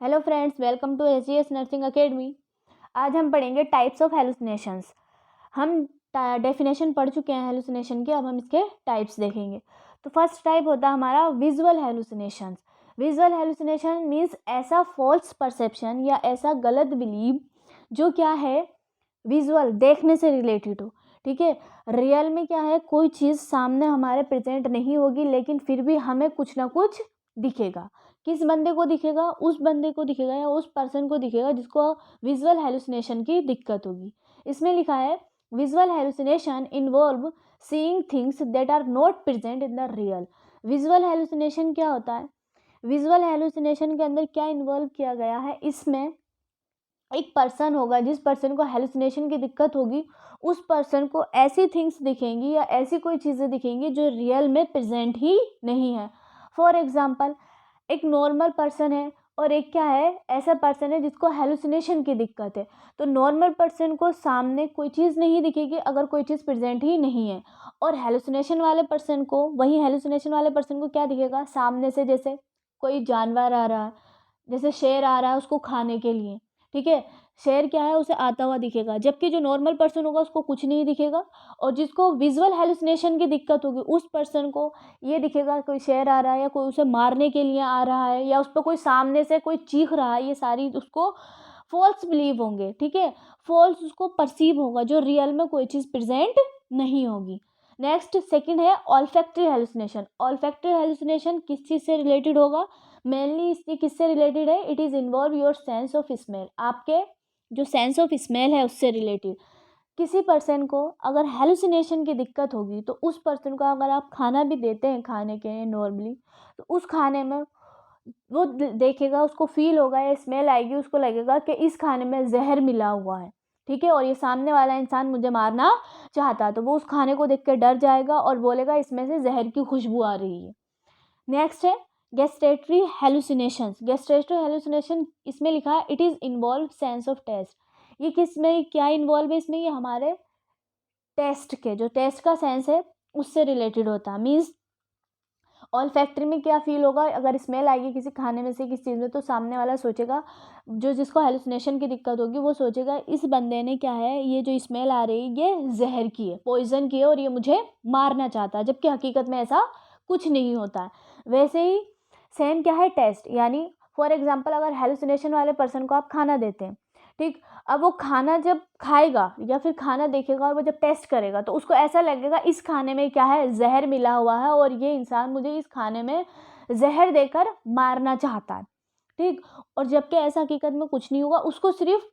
Hello friends, welcome to SGS nursing academy. आज हम पढ़ेंगे टाइप्स ऑफ हेलुसिनेशंस। हम डेफिनेशन पढ़ चुके हैं हेलुसिनेशन की, अब हम इसके टाइप्स देखेंगे। तो फर्स्ट टाइप होता है हमारा visual hallucinations. Visual hallucination means ऐसा फॉल्स परसेप्शन या ऐसा गलत बिलीव जो क्या है, विजुअल देखने से रिलेटेड हो। ठीक है, रियल में क्या है, कोई चीज़ सामने हमारे प्रेजेंट नहीं होगी लेकिन फिर भी हमें कुछ ना कुछ दिखेगा। किस बंदे को दिखेगा? उस बंदे को दिखेगा या उस पर्सन को दिखेगा जिसको विजुअल हेलुसिनेशन की दिक्कत होगी। इसमें लिखा है visual hallucination involve seeing things that are not present in the real. Visual hallucination क्या होता है? विजुअल हेलुसिनेशन के अंदर क्या इन्वॉल्व किया गया है, इसमें एक पर्सन होगा, जिस पर्सन को हेलुसिनेशन की दिक्कत होगी उस पर्सन को ऐसी थिंग्स दिखेंगी या ऐसी कोई चीज़ें दिखेंगी जो रियल में प्रेजेंट ही नहीं है। फॉर एग्जाम्पल, एक नॉर्मल पर्सन है और एक क्या है, ऐसा पर्सन है जिसको हेलुसिनेशन की दिक्कत है। तो नॉर्मल पर्सन को सामने कोई चीज़ नहीं दिखेगी अगर कोई चीज़ प्रेजेंट ही नहीं है, और हेलुसिनेशन वाले पर्सन को, वही हेलुसिनेशन वाले पर्सन को क्या दिखेगा सामने से, जैसे कोई जानवर आ रहा है, जैसे शेर आ रहा है उसको खाने के लिए। ठीक है, शेर क्या है, उसे आता हुआ दिखेगा, जबकि जो नॉर्मल पर्सन होगा उसको कुछ नहीं दिखेगा। और जिसको विजुअल हेलुसिनेशन की दिक्कत होगी उस पर्सन को ये दिखेगा कोई शेर आ रहा है या कोई उसे मारने के लिए आ रहा है या उस पर कोई सामने से कोई चीख रहा है। ये सारी उसको फॉल्स बिलीव होंगे। ठीक है, फॉल्स उसको परसीव होगा, जो रियल में कोई चीज़ प्रेजेंट नहीं होगी। नेक्स्ट सेकंड है ऑल्फैक्टरी हेलुसिनेशन। ऑल्फैक्टरी हेलुसिनेशन किस चीज़ से रिलेटेड होगा? मेनली इसकी किससे रिलेटेड है? It is involve your sense of smell. आपके जो सेंस ऑफ स्मेल है उससे रिलेटेड। किसी पर्सन को अगर हेलुसिनेशन की दिक्कत होगी तो उस पर्सन को अगर आप खाना भी देते हैं खाने के लिए नॉर्मली, तो उस खाने में वो देखेगा, उसको फील होगा या स्मेल आएगी, उसको लगेगा कि इस खाने में जहर मिला हुआ है। ठीक है, और ये सामने वाला इंसान मुझे मारना चाहता है, तो वो उस खाने को देख कर डर जाएगा और बोलेगा इसमें से जहर की खुशबू आ रही है। नेक्स्ट है गेस्टेटरी हेलुसिनेशंस। गेस्टेटरी हेलुसिनेशन, इसमें लिखा है it is involve sense of taste. ये किस में क्या इन्वॉल्व है? इसमें ये हमारे टेस्ट के, जो टेस्ट का सेंस है उससे रिलेटेड होता है। मीन्स ऑल फैक्ट्री में क्या फील होगा, अगर स्मेल आएगी किसी खाने में से किसी चीज़ में, तो सामने वाला सोचेगा, जो जिसको हेलुसिनेशन की दिक्कत होगी वो सोचेगा इस बंदे ने क्या है, ये जो स्मेल आ रही है ये जहर की है, पॉइजन की है और ये मुझे मारना चाहता है, जबकि हकीकत में ऐसा कुछ नहीं होता है। वैसे ही सेम क्या है, टेस्ट। यानी फॉर एग्जाम्पल, अगर हेलुसिनेशन वाले पर्सन को आप खाना देते हैं, ठीक, अब वो खाना जब खाएगा या फिर खाना देखेगा और वो जब टेस्ट करेगा तो उसको ऐसा लगेगा इस खाने में क्या है, जहर मिला हुआ है और ये इंसान मुझे इस खाने में जहर देकर मारना चाहता है। ठीक, और जबकि ऐसा हकीकत में कुछ नहीं होगा, उसको सिर्फ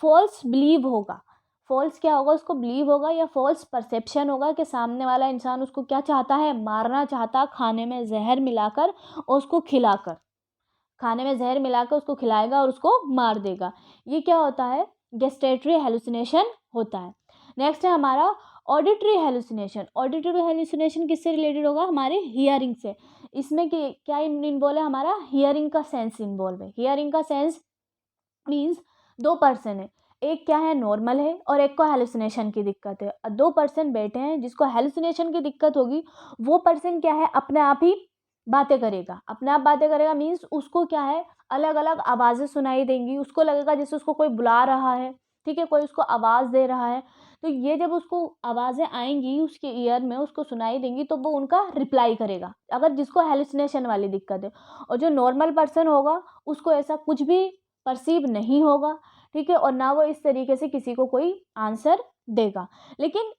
फॉल्स बिलीव होगा। फॉल्स क्या होगा, उसको बिलीव होगा या फॉल्स परसेप्शन होगा कि सामने वाला इंसान उसको क्या चाहता है, मारना चाहता, खाने में जहर मिलाकर और उसको खिलाकर, खाने में जहर मिलाकर उसको खिलाएगा और उसको मार देगा। ये क्या होता है, गेस्टेटरी हेलुसिनेशन होता है। नेक्स्ट है हमारा ऑडिटरी हेलुसिनेशन। ऑडिटरी हेलुसिनेशन किससे रिलेटेड होगा? हमारे हियरिंग से। इसमें क्या इन्वॉल्व है? हमारा हियरिंग का सेंस इन्वॉल्व है। हियरिंग का सेंस मीन्स दो पर्सन है, एक क्या है, नॉर्मल है और एक को हेलुसिनेशन की दिक्कत है। दो पर्सन बैठे हैं, जिसको हेलुसिनेशन की दिक्कत होगी वो पर्सन क्या है, अपने आप ही बातें करेगा। अपने आप बातें करेगा मीन्स उसको क्या है, अलग अलग आवाज़ें सुनाई देंगी, उसको लगेगा जैसे उसको कोई बुला रहा है। ठीक है, कोई उसको आवाज़ दे रहा है, तो ये जब उसको आवाज़ें आएंगी उसके ईयर में, उसको सुनाई देंगी, तो वो उनका रिप्लाई करेगा, अगर जिसको हेलुसिनेशन वाली दिक्कत है। और जो नॉर्मल पर्सन होगा उसको ऐसा कुछ भी परसीव नहीं होगा। ठीक है, और ना वो इस तरीके से किसी को कोई आंसर देगा। लेकिन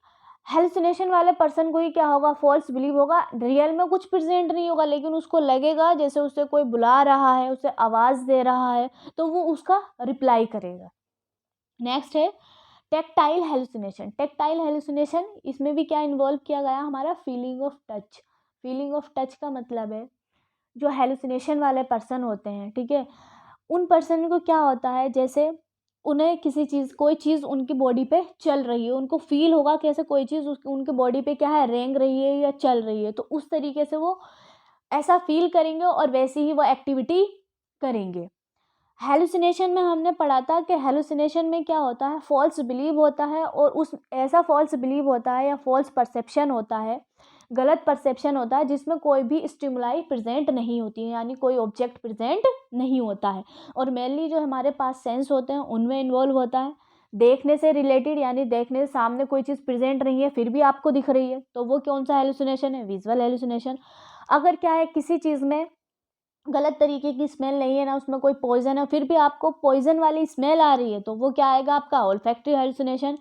हेलुसिनेशन वाले पर्सन को ही क्या होगा, फॉल्स बिलीव होगा, रियल में कुछ प्रेजेंट नहीं होगा लेकिन उसको लगेगा जैसे उसे कोई बुला रहा है, उसे आवाज़ दे रहा है, तो वो उसका रिप्लाई करेगा। नेक्स्ट है टेक्टाइल हेलुसिनेशन। टेक्टाइल हेलुसिनेशन, इसमें भी क्या इन्वॉल्व किया गया, हमारा feeling of touch. Feeling of touch का मतलब है जो हेलुसिनेशन वाले पर्सन होते हैं, ठीक है, उन पर्सन को क्या होता है, जैसे उन्हें किसी चीज़, कोई चीज़ उनकी बॉडी पे चल रही है, उनको फील होगा कि ऐसे कोई चीज़ उनके बॉडी पे क्या है, रेंग रही है या चल रही है, तो उस तरीके से वो ऐसा फील करेंगे और वैसे ही वो एक्टिविटी करेंगे। हेलुसिनेशन में हमने पढ़ा था कि हेलुसिनेशन में क्या होता है, फॉल्स बिलीव होता है, और उस ऐसा फॉल्स बिलीव होता है या फॉल्स परसेप्शन होता है गलत परसेप्शन होता है जिसमें कोई भी स्टिमुलाई प्रेजेंट नहीं होती है, यानी कोई ऑब्जेक्ट प्रेजेंट नहीं होता है। और मेनली जो हमारे पास सेंस होते हैं उनमें इन्वॉल्व होता है। देखने से रिलेटेड, यानी देखने से सामने कोई चीज़ प्रेजेंट नहीं है फिर भी आपको दिख रही है, तो वो कौन सा हेलुसिनेशन है? Visual hallucination. अगर क्या है किसी चीज़ में गलत तरीके की स्मेल नहीं है ना, उसमें कोई पॉइजन है, फिर भी आपको पॉइजन वाली स्मेल आ रही है, तो वो क्या आएगा? आपका ओल्फैक्टरी हेलुसिनेशन।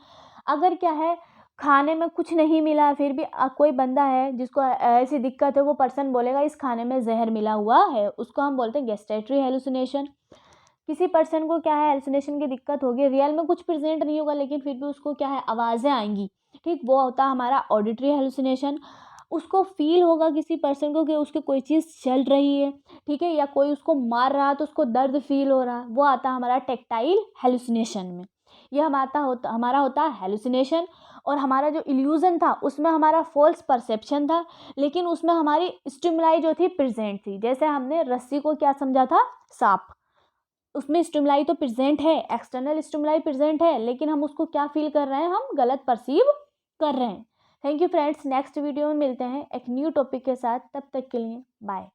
अगर क्या है खाने में कुछ नहीं मिला है फिर भी कोई बंदा है जिसको ऐसी दिक्कत है, वो पर्सन बोलेगा इस खाने में जहर मिला हुआ है, उसको हम बोलते हैं गैस्ट्रेटरी हेलुसिनेशन। किसी पर्सन को क्या है हेलुसिनेशन की दिक्कत होगी, रियल में कुछ प्रेजेंट नहीं होगा लेकिन फिर भी उसको क्या है आवाज़ें आएंगी, ठीक, वो होता है हमारा ऑडिटरी हेलुसिनेशन। उसको फील होगा किसी पर्सन को कि उसकी कोई चीज़ चल रही है, ठीक है, या कोई उसको मार रहा है तो उसको दर्द फील हो रहा है, वो आता है हमारा टेक्टाइल हेलुसिनेशन में। ये हमारा होता है हेलुसिनेशन। और हमारा जो इल्यूज़न था उसमें हमारा फॉल्स परसेप्शन था, लेकिन उसमें हमारी स्टिमुलाई जो थी प्रेजेंट थी। जैसे हमने रस्सी को क्या समझा था? सांप। उसमें स्टिमुलाई तो प्रेजेंट है, एक्सटर्नल स्टिमुलाई प्रेजेंट है, लेकिन हम उसको क्या फील कर रहे हैं? हम गलत परसीव कर रहे हैं। Thank you friends, next video में मिलते हैं एक न्यू टॉपिक के साथ, तब तक के लिए बाय।